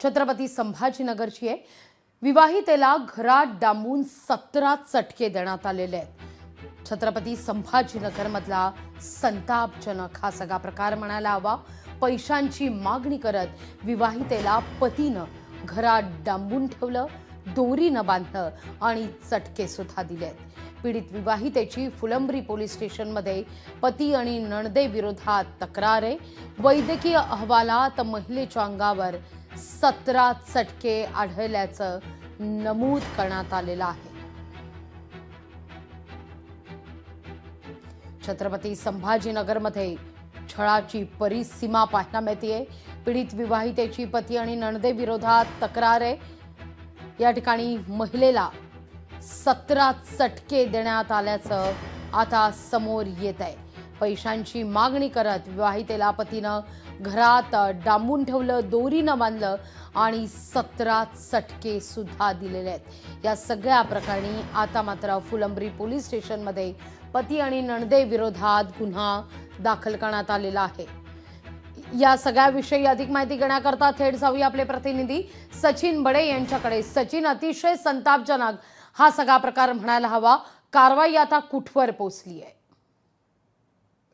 छत्रपती संभाजीनगरची आहे। विवाहितेला घरात डांबून 17 चटके देण्यात आलेले आहेत। छत्रपती संभाजीनगरमधला संतापजनक हा सगळा प्रकार म्हणायला हवा। पैशांची मागणी करत विवाहितेला पतीनं घरात डांबून ठेवलं, दोरीनं बांधलं आणि चटके सुद्धा दिलेत। पीडित विवाहितेची फुलंब्री पोलीस स्टेशनमध्ये पती आणि नणदेविरोधात तक्रार आहे। वैद्यकीय अहवालात महिलेच्या अंगावर 17 चटके आढळल्याचं नमूद करण्यात आलेलं आहे। छत्रपती संभाजीनगरमध्ये छळाची परिसीमा पाहायला मिळते। पीडित विवाहितेची पती आणि नणदेविरोधात तक्रार आहे। या ठिकाणी महिलेला 17 चटके देण्यात आल्याचं आता समोर येत आहे। पैशांची मागणी करत विवाहितेला पतीनं घरात डांबून ठेवलं, दोरीनं बांधलं आणि 17 चटके सुद्धा दिलेले आहेत। या सगळ्या प्रकरणी आता मात्र फुलंब्री पोलीस स्टेशनमध्ये पती आणि नणदेविरोधात गुन्हा दाखल करण्यात आलेला आहे। या सगळ्याविषयी अधिक माहिती घेण्याकरता थेट जाऊया आपले प्रतिनिधी सचिन बडे यांच्याकडे। सचिन, अतिशय संतापजनक हा सगळा प्रकार म्हणायला हवा। कारवाई आता कुठवर पोहोचली आहे?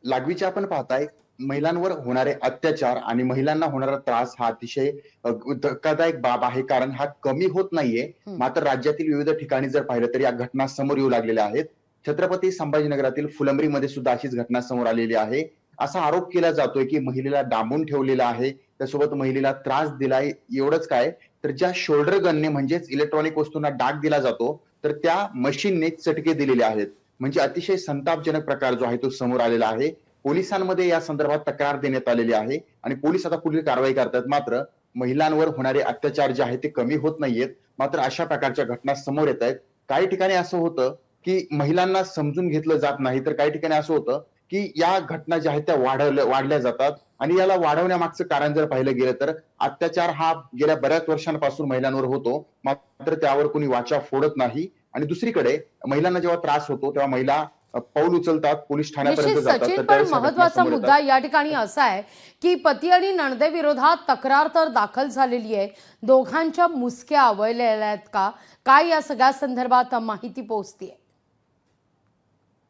लागवीचे आपण पाहताय महिलांवर होणारे अत्याचार आणि महिलांना होणारा त्रास हा अतिशय धक्कादायक बाब आहे, कारण हा कमी होत नाहीये। मात्र राज्यातील विविध ठिकाणी जर पाहिलं तर या घटना समोर येऊ लागलेल्या आहेत। छत्रपती संभाजीनगरातील फुलंब्रीमध्ये सुद्धा अशीच घटना समोर आलेली आहे। असा आरोप केला जातोय की महिलेला डांबून ठेवलेला आहे, त्यासोबत महिलेला त्रास दिलाय। एवढंच काय तर ज्या शोल्डर गनने म्हणजेच इलेक्ट्रॉनिक वस्तूंना डाग दिला जातो तर त्या मशीनने चटके दिलेले आहेत। म्हणजे अतिशय संतापजनक प्रकार जो आहे तो समोर आलेला आहे। पोलिसांमध्ये या संदर्भात तक्रार देण्यात आलेली आहे आणि पोलीस आता पुढील कारवाई करतात। मात्र महिलांवर होणारे अत्याचार जे आहे ते कमी होत नाहीयेत, मात्र अशा प्रकारच्या घटना समोर येत आहेत। काही ठिकाणी असं होतं की महिलांना समजून घेतलं जात नाही, तर काही ठिकाणी असं होतं की या घटना ज्या आहेत त्या वाढल्या जातात आणि याला वाढवण्यामागचं कारण जर पाहिलं गेलं तर अत्याचार हा गेल्या बऱ्याच वर्षांपासून महिलांवर होतो, मात्र त्यावर कोणी वाचा फोडत नाही। आणि दुसरीकडे महिलांना जेव्हा त्रास होतो तेव्हा महिला पाऊल उचलतात, पोलीस ठाण्यापर्यंत जातात। सचिन, पण महत्त्वाचा मुद्दा या ठिकाणी असा आहे की पती आणि नणदेविरोधात तक्रार तर दाखल झालेली आहे, दोघांच्या मुसक्या आवळलेल्या आहेत का? काय या सगळ्या संदर्भात माहिती पोहोचते?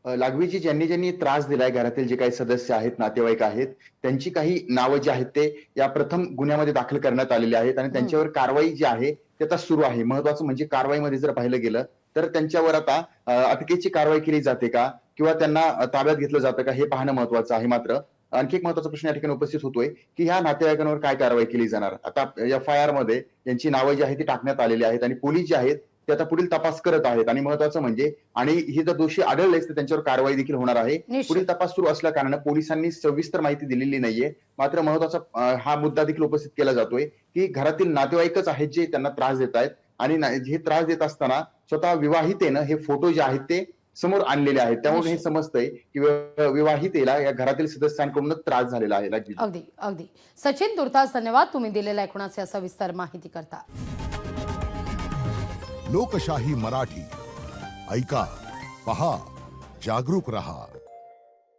लागवीजी ज्यांनी ज्यांनी त्रास दिलाय, घरातील जे काही सदस्य आहेत, नातेवाईक आहेत, त्यांची काही नावं जी आहेत ते या प्रथम गुन्ह्यामध्ये दाखल करण्यात आलेली आहेत आणि त्यांच्यावर कारवाई जी आहे ते आता सुरू आहे। महत्वाचं म्हणजे कारवाईमध्ये जर पाहिलं गेलं तर त्यांच्यावर आता अटकेची कारवाई केली जाते का किंवा त्यांना ताब्यात घेतलं जातं का हे पाहणं महत्वाचं आहे। मात्र आणखी एक महत्वाचा प्रश्न या ठिकाणी उपस्थित होतोय की ह्या नातेवाईकांवर काय कारवाई केली जाणार। आता FIR मध्ये यांची नावं जी आहेत ती टाकण्यात आलेली आहेत आणि पोलीस जे आहेत ते आता पुढील तपास करत आहेत आणि महत्वाचं म्हणजे आणि हे जर दोषी आढळलेच तर त्यांच्यावर कारवाई देखील होणार आहे। पुढील तपास सुरू असल्या कारणाने पोलिसांनी सविस्तर माहिती दिलेली नाहीये। मात्र महत्वाचा हा मुद्दा देखील उपस्थित केला जातोय की घरातील नातेवाईकच आहेत जे त्यांना त्रास देत आहेत आणि हे त्रास देत असताना स्वतः विवाहितेनं हे फोटो जे आहेत ते समोर आणलेले आहेत। त्यामुळे हे समजतंय की विवाहितेला या घरातील सदस्यांकडूनच त्रास झालेला आहे। अगदी अगदी सचिन, तुर्तास धन्यवाद तुम्ही दिलेल्या एकूणाचे सविस्तर माहिती करता। लोकशाही मराठी ऐका, पहा, जागरूक रहा।